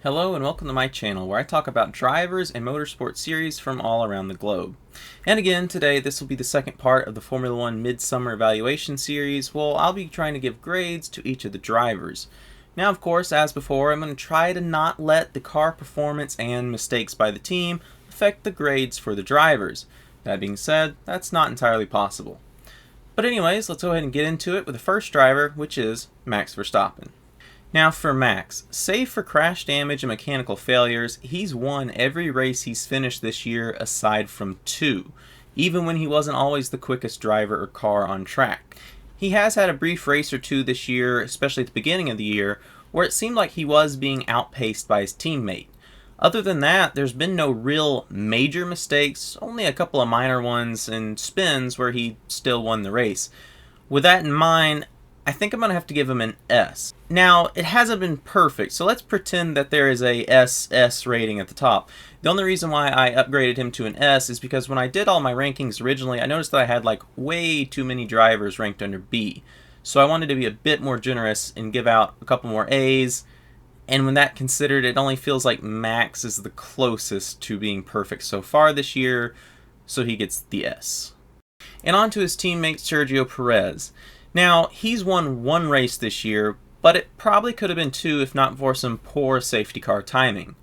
Hello and welcome to my channel where I talk about drivers and motorsport series from all around the globe. And again, today this will be the second part of the Formula One Midsummer Evaluation series. Well, I'll be trying to give grades to each of the drivers. Now, of course, as before, I'm going to try to not let the car performance and mistakes by the team affect the grades for the drivers. That being said, that's not entirely possible. But anyways, let's go ahead and get into it with the first driver, which is Max Verstappen. Now for Max, save for crash damage and mechanical failures, he's won every race he's finished this year aside from two, even when he wasn't always the quickest driver or car on track. He has had a brief race or two this year, especially at the beginning of the year, where it seemed like he was being outpaced by his teammate. Other than that, there's been no real major mistakes, only a couple of minor ones and spins where he still won the race. With that in mind, I think I'm going to have to give him an S. Now, it hasn't been perfect, so let's pretend that there is a SS rating at the top. The only reason why I upgraded him to an S is because when I did all my rankings originally, I noticed that I had like way too many drivers ranked under B. So I wanted to be a bit more generous and give out a couple more A's. And when that considered, it only feels like Max is the closest to being perfect so far this year, so he gets the S. And on to his teammate Sergio Perez. Now, he's won one race this year, but it probably could have been two if not for some poor safety car timing.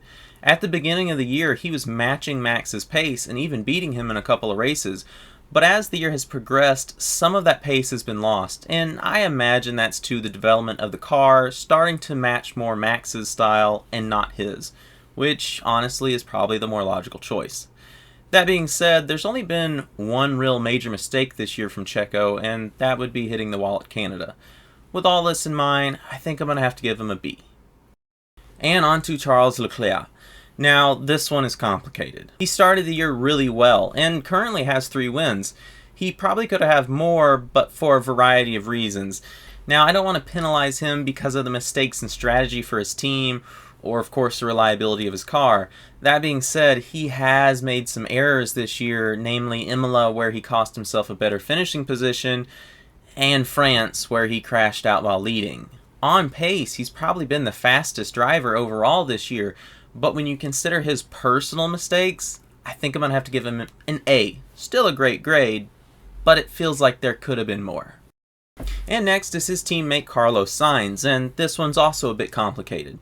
At the beginning of the year, he was matching Max's pace and even beating him in a couple of races, but as the year has progressed, some of that pace has been lost, and I imagine that's to the development of the car starting to match more Max's style and not his, which honestly is probably the more logical choice. That being said, there's only been one real major mistake this year from Checo, and that would be hitting the wall at Canada. With all this in mind, I think I'm going to have to give him a B. And on to Charles Leclerc. Now, this one is complicated. He started the year really well, and currently has 3 wins. He probably could have more, but for a variety of reasons. Now, I don't want to penalize him because of the mistakes in strategy for his team, or of course the reliability of his car. That being said, he has made some errors this year, namely Imola where he cost himself a better finishing position, and France where he crashed out while leading. On pace, he's probably been the fastest driver overall this year, but when you consider his personal mistakes, I think I'm going to have to give him an A. Still a great grade, but it feels like there could have been more. And next is his teammate Carlos Sainz, and this one's also a bit complicated.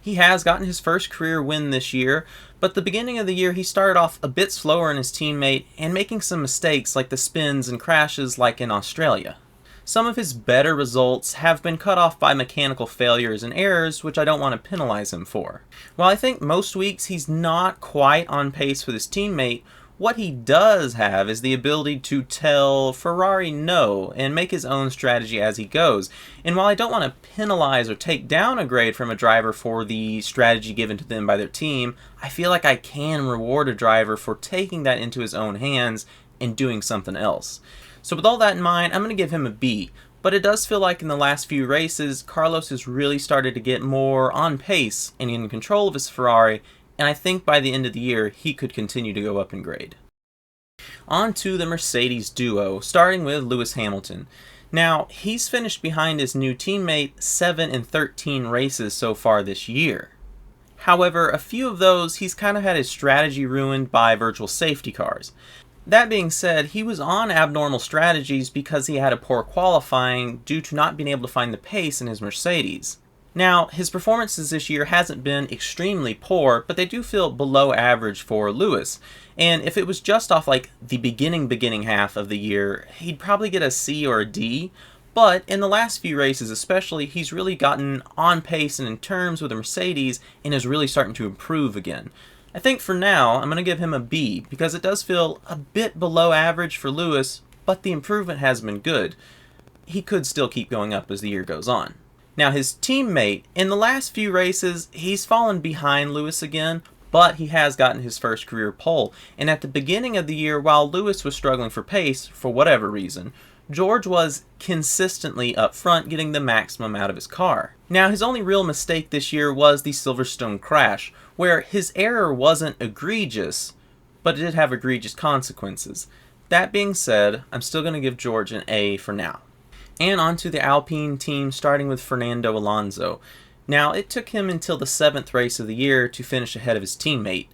He has gotten his first career win this year, but the beginning of the year he started off a bit slower than his teammate and making some mistakes like the spins and crashes like in Australia. Some of his better results have been cut off by mechanical failures and errors, which I don't want to penalize him for. While I think most weeks he's not quite on pace with his teammate, what he does have is the ability to tell Ferrari no and make his own strategy as he goes. And while I don't want to penalize or take down a grade from a driver for the strategy given to them by their team, I feel like I can reward a driver for taking that into his own hands and doing something else. So with all that in mind, I'm going to give him a B. But it does feel like in the last few races, Carlos has really started to get more on pace and in control of his Ferrari, and I think by the end of the year, he could continue to go up in grade. On to the Mercedes duo, starting with Lewis Hamilton. Now, he's finished behind his new teammate 7 in 13 races so far this year. However, a few of those, he's kind of had his strategy ruined by virtual safety cars. That being said, he was on abnormal strategies because he had a poor qualifying due to not being able to find the pace in his Mercedes. Now, his performances this year hasn't been extremely poor, but they do feel below average for Lewis. And if it was just off like the beginning half of the year, he'd probably get a C or a D. But in the last few races especially, he's really gotten on pace and in terms with the Mercedes and is really starting to improve again. I think for now, I'm going to give him a B because it does feel a bit below average for Lewis, but the improvement has been good. He could still keep going up as the year goes on. Now his teammate, in the last few races, he's fallen behind Lewis again, but he has gotten his first career pole. And at the beginning of the year, while Lewis was struggling for pace, for whatever reason, George was consistently up front getting the maximum out of his car. Now his only real mistake this year was the Silverstone crash, where his error wasn't egregious, but it did have egregious consequences. That being said, I'm still going to give George an A for now. And on to the Alpine team, starting with Fernando Alonso. Now, it took him until the 7th race of the year to finish ahead of his teammate,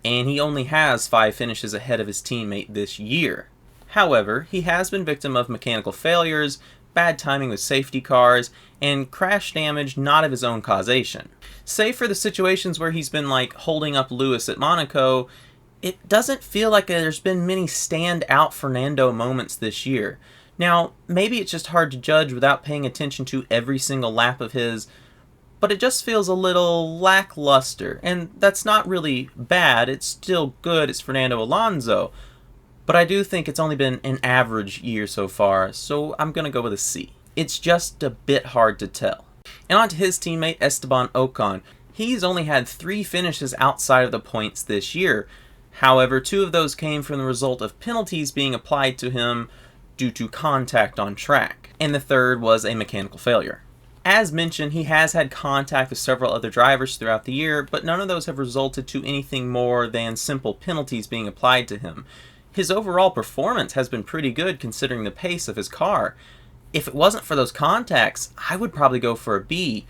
and he only has 5 finishes ahead of his teammate this year. However, he has been victim of mechanical failures, bad timing with safety cars, and crash damage not of his own causation. Save for the situations where he's been like holding up Lewis at Monaco, it doesn't feel like there's been many stand-out Fernando moments this year. Now, maybe it's just hard to judge without paying attention to every single lap of his, but it just feels a little lackluster, and that's not really bad, it's still good, it's Fernando Alonso, but I do think it's only been an average year so far, so I'm going to go with a C. It's just a bit hard to tell. And on to his teammate Esteban Ocon. He's only had 3 finishes outside of the points this year. However, 2 of those came from the result of penalties being applied to him due to contact on track, and the 3rd was a mechanical failure. As mentioned, he has had contact with several other drivers throughout the year, but none of those have resulted to anything more than simple penalties being applied to him. His overall performance has been pretty good considering the pace of his car. If it wasn't for those contacts, I would probably go for a B,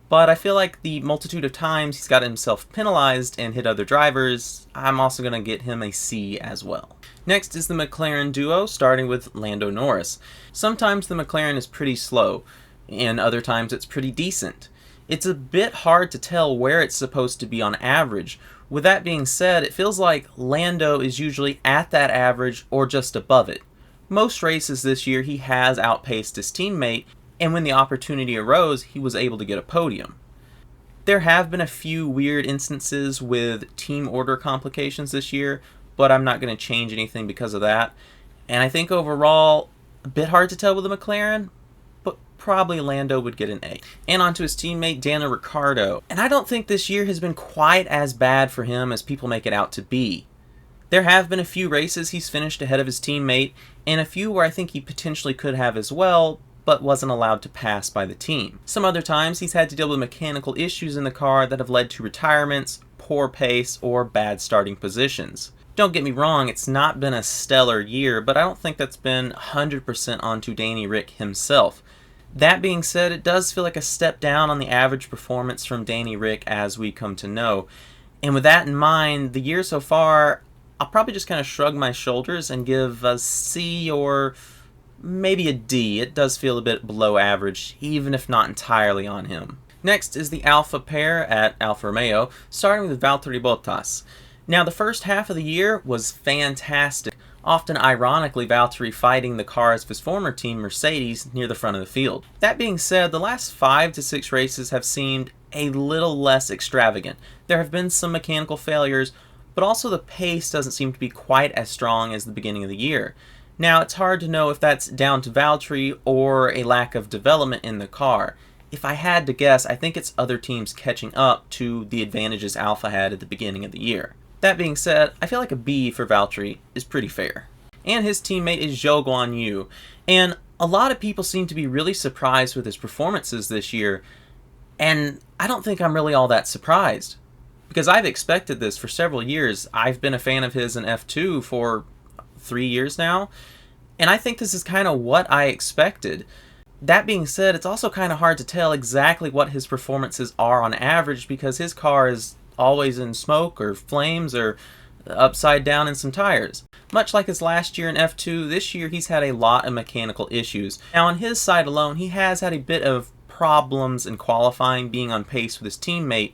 but I feel like the multitude of times he's got himself penalized and hit other drivers, I'm also going to get him a C as well. Next is the McLaren duo, starting with Lando Norris. Sometimes the McLaren is pretty slow, and other times it's pretty decent. It's a bit hard to tell where it's supposed to be on average. With that being said, it feels like Lando is usually at that average or just above it. Most races this year he has outpaced his teammate, and when the opportunity arose, he was able to get a podium. There have been a few weird instances with team order complications this year, but I'm not going to change anything because of that. And I think overall, a bit hard to tell with the McLaren, but probably Lando would get an A. And on to his teammate, Daniel Ricciardo. And I don't think this year has been quite as bad for him as people make it out to be. There have been a few races he's finished ahead of his teammate, and a few where I think he potentially could have as well, but wasn't allowed to pass by the team. Some other times he's had to deal with mechanical issues in the car that have led to retirements, poor pace, or bad starting positions. Don't get me wrong, it's not been a stellar year, but I don't think that's been 100% onto Danny Ric himself. That being said, it does feel like a step down on the average performance from Danny Ric as we come to know. And with that in mind, the year so far, I'll probably just kind of shrug my shoulders and give a C or maybe a D. It does feel a bit below average, even if not entirely on him. Next is the Alfa pair at Alfa Romeo, starting with Valtteri Bottas. Now, the first half of the year was fantastic, often ironically Valtteri fighting the cars of his former team Mercedes near the front of the field. That being said, the last 5 to 6 races have seemed a little less extravagant. There have been some mechanical failures, but also the pace doesn't seem to be quite as strong as the beginning of the year. Now, it's hard to know if that's down to Valtteri or a lack of development in the car. If I had to guess, I think it's other teams catching up to the advantages Alfa had at the beginning of the year. That being said, I feel like a B for Valtteri is pretty fair. And his teammate is Zhou Guanyu, and a lot of people seem to be really surprised with his performances this year, and I don't think I'm really all that surprised, because I've expected this for several years. I've been a fan of his in F2 for 3 years now, and I think this is kind of what I expected. That being said, it's also kind of hard to tell exactly what his performances are on average because his car is always in smoke or flames or upside down in some tires. Much like his last year in F2, this year he's had a lot of mechanical issues. Now on his side alone, he has had a bit of problems in qualifying, being on pace with his teammate,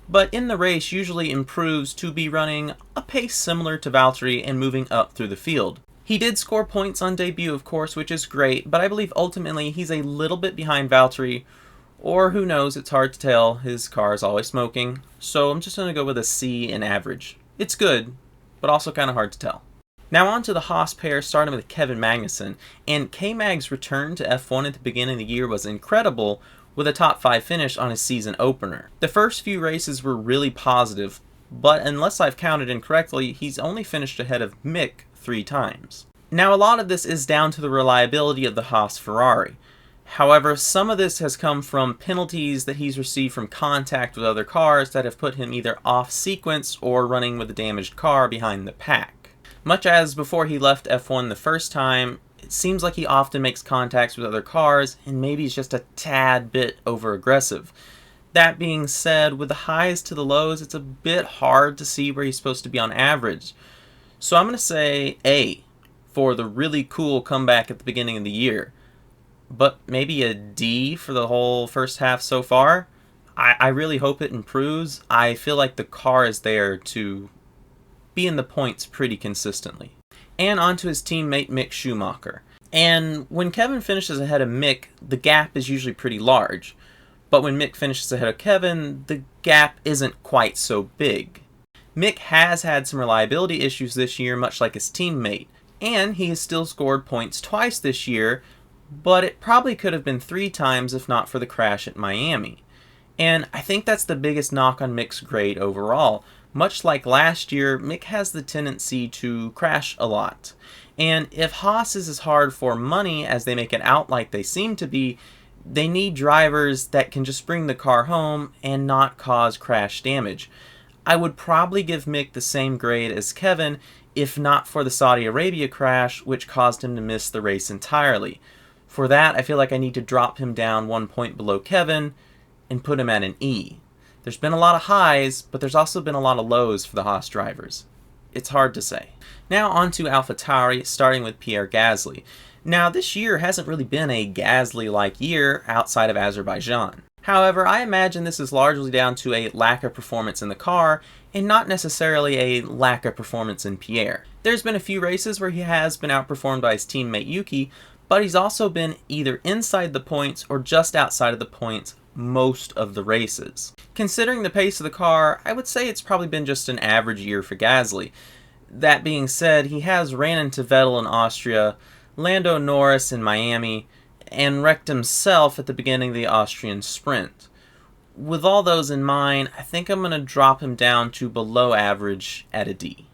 but in the race usually improves to be running a pace similar to Valtteri and moving up through the field. He did score points on debut, of course, which is great, but I believe ultimately he's a little bit behind Valtteri, or who knows, it's hard to tell, his car is always smoking, so I'm just going to go with a C in average. It's good, but also kind of hard to tell. Now on to the Haas pair, starting with Kevin Magnussen, and K-Mag's return to F1 at the beginning of the year was incredible, with a top 5 finish on his season opener. The first few races were really positive, but unless I've counted incorrectly, he's only finished ahead of Mick 3 times. Now a lot of this is down to the reliability of the Haas Ferrari. However, some of this has come from penalties that he's received from contact with other cars that have put him either off sequence or running with a damaged car behind the pack. Much as before he left F1 the first time, it seems like he often makes contacts with other cars and maybe is just a tad bit over aggressive. That being said, with the highs to the lows, it's a bit hard to see where he's supposed to be on average. So I'm going to say A for the really cool comeback at the beginning of the year. But maybe a D for the whole first half so far. I really hope it improves. I feel like the car is there to be in the points pretty consistently. And on to his teammate Mick Schumacher. And when Kevin finishes ahead of Mick, the gap is usually pretty large. But when Mick finishes ahead of Kevin, the gap isn't quite so big. Mick has had some reliability issues this year, much like his teammate, and he has still scored points twice this year, but it probably could have been 3 times if not for the crash at Miami. And I think that's the biggest knock on Mick's grade overall. Much like last year, Mick has the tendency to crash a lot. And if Haas is as hard for money as they make it out like they seem to be, they need drivers that can just bring the car home and not cause crash damage. I would probably give Mick the same grade as Kevin if not for the Saudi Arabia crash, which caused him to miss the race entirely. For that, I feel like I need to drop him down 1 point below Kevin and put him at an E. There's been a lot of highs, but there's also been a lot of lows for the Haas drivers. It's hard to say. Now on to AlphaTauri, starting with Pierre Gasly. Now this year hasn't really been a Gasly-like year outside of Azerbaijan. However, I imagine this is largely down to a lack of performance in the car and not necessarily a lack of performance in Pierre. There's been a few races where he has been outperformed by his teammate Yuki, but he's also been either inside the points or just outside of the points most of the races. Considering the pace of the car, I would say it's probably been just an average year for Gasly. That being said, he has ran into Vettel in Austria, Lando Norris in Miami, and wrecked himself at the beginning of the Austrian sprint. With all those in mind, I think I'm going to drop him down to below average at a D.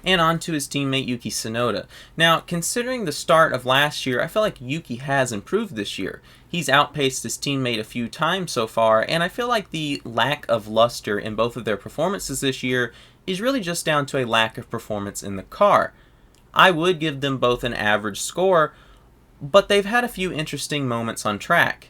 And on to his teammate Yuki Tsunoda. Now, considering the start of last year, I feel like Yuki has improved this year. He's outpaced his teammate a few times so far, and I feel like the lack of luster in both of their performances this year is really just down to a lack of performance in the car. I would give them both an average score, but they've had a few interesting moments on track.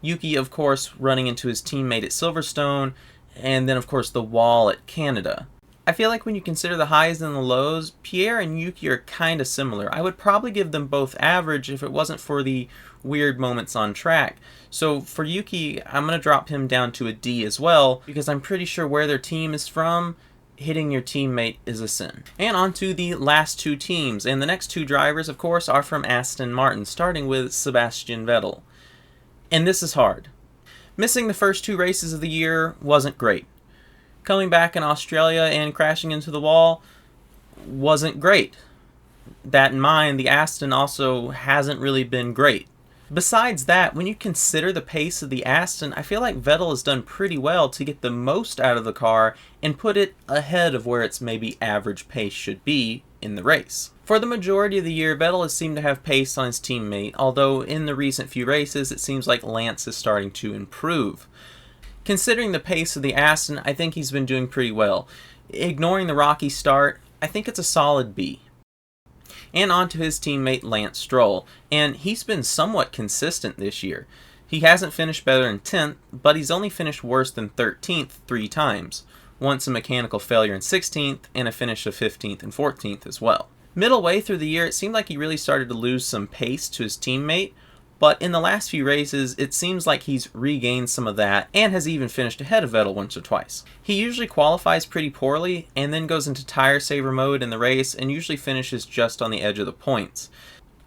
Yuki, of course, running into his teammate at Silverstone, and then of course the wall at Canada. I feel like when you consider the highs and the lows, Pierre and Yuki are kind of similar. I would probably give them both average if it wasn't for the weird moments on track. So for Yuki, I'm going to drop him down to a D as well, because I'm pretty sure where their team is from, hitting your teammate is a sin. And on to the last 2 teams, and the next 2 drivers, of course, are from Aston Martin, starting with Sebastian Vettel. And this is hard. Missing the first 2 races of the year wasn't great. Coming back in Australia and crashing into the wall wasn't great. That in mind, the Aston also hasn't really been great. Besides that, when you consider the pace of the Aston, I feel like Vettel has done pretty well to get the most out of the car and put it ahead of where its maybe average pace should be in the race. For the majority of the year, Vettel has seemed to have pace on his teammate, although in the recent few races it seems like Lance is starting to improve. Considering the pace of the Aston, I think he's been doing pretty well. Ignoring the rocky start, I think it's a solid B. And on to his teammate Lance Stroll, and he's been somewhat consistent this year. He hasn't finished better than 10th, but he's only finished worse than 13th 3 times, once a mechanical failure in 16th, and a finish of 15th and 14th as well. Middle way through the year, it seemed like he really started to lose some pace to his teammate, but in the last few races, it seems like he's regained some of that and has even finished ahead of Vettel once or twice. He usually qualifies pretty poorly and then goes into tire saver mode in the race and usually finishes just on the edge of the points.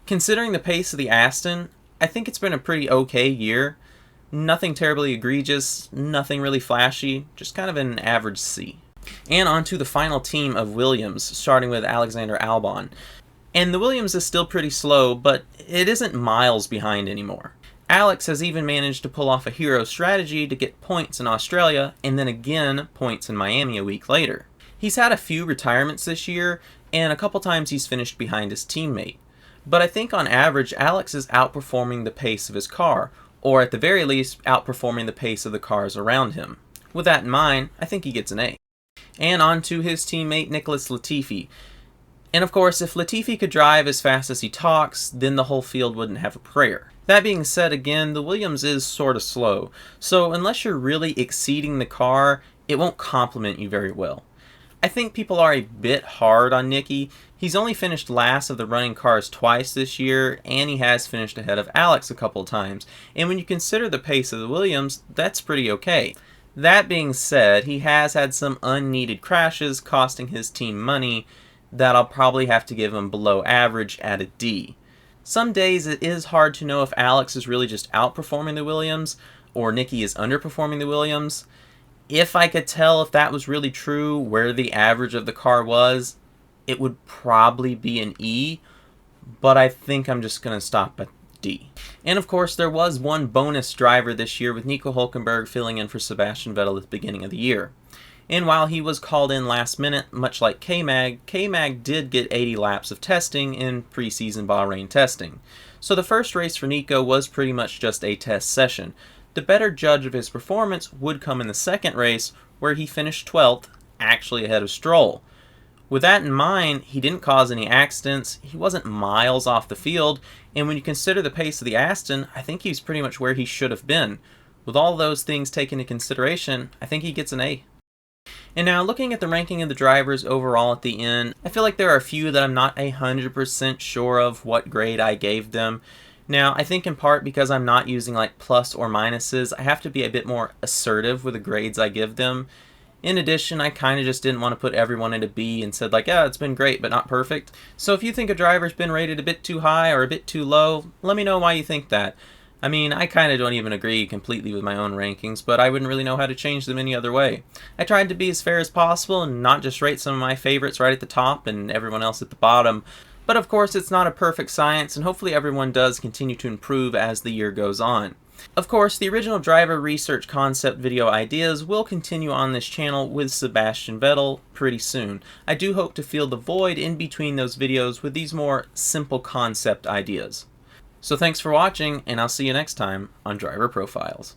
Considering the pace of the Aston, I think it's been a pretty okay year. Nothing terribly egregious, nothing really flashy, just kind of an average C. And on to the final team of Williams, starting with Alexander Albon. And the Williams is still pretty slow, but it isn't miles behind anymore. Alex has even managed to pull off a hero strategy to get points in Australia, and then again points in Miami a week later. He's had a few retirements this year, and a couple times he's finished behind his teammate. But I think on average, Alex is outperforming the pace of his car, or at the very least, outperforming the pace of the cars around him. With that in mind, I think he gets an A. And on to his teammate Nicholas Latifi. And of course, if Latifi could drive as fast as he talks, then the whole field wouldn't have a prayer. That being said, again, the Williams is sort of slow, so unless you're really exceeding the car, it won't complement you very well. I think people are a bit hard on Nicky. He's only finished last of the running cars twice this year, and he has finished ahead of Alex a couple times. And when you consider the pace of the Williams, that's pretty okay. That being said, he has had some unneeded crashes costing his team money that I'll probably have to give him below average at a D. Some days it is hard to know if Alex is really just outperforming the Williams or Nicky is underperforming the Williams. If I could tell if that was really true, where the average of the car was, it would probably be an E, but I think I'm just going to stop at D. And of course, there was one bonus driver this year with Nico Hülkenberg filling in for Sebastian Vettel at the beginning of the year. And while he was called in last minute, much like K-Mag did get 80 laps of testing in preseason Bahrain testing. So the first race for Nico was pretty much just a test session. The better judge of his performance would come in the second race, where he finished 12th, actually ahead of Stroll. With that in mind, he didn't cause any accidents, he wasn't miles off the field, and when you consider the pace of the Aston, I think he's pretty much where he should have been. With all those things taken into consideration, I think he gets an A. And now, looking at the ranking of the drivers overall at the end, I feel like there are a few that I'm not 100% sure of what grade I gave them. Now, I think in part because I'm not using like plus or minuses, I have to be a bit more assertive with the grades I give them. In addition, I kind of just didn't want to put everyone in a B and said like, yeah, it's been great, but not perfect. So if you think a driver's been rated a bit too high or a bit too low, let me know why you think that. I mean, I kind of don't even agree completely with my own rankings, but I wouldn't really know how to change them any other way. I tried to be as fair as possible and not just rate some of my favorites right at the top and everyone else at the bottom. But of course, it's not a perfect science, and hopefully everyone does continue to improve as the year goes on. Of course, the original driver research concept video ideas will continue on this channel with Sebastian Vettel pretty soon. I do hope to fill the void in between those videos with these more simple concept ideas. So thanks for watching, and I'll see you next time on Driver Profiles.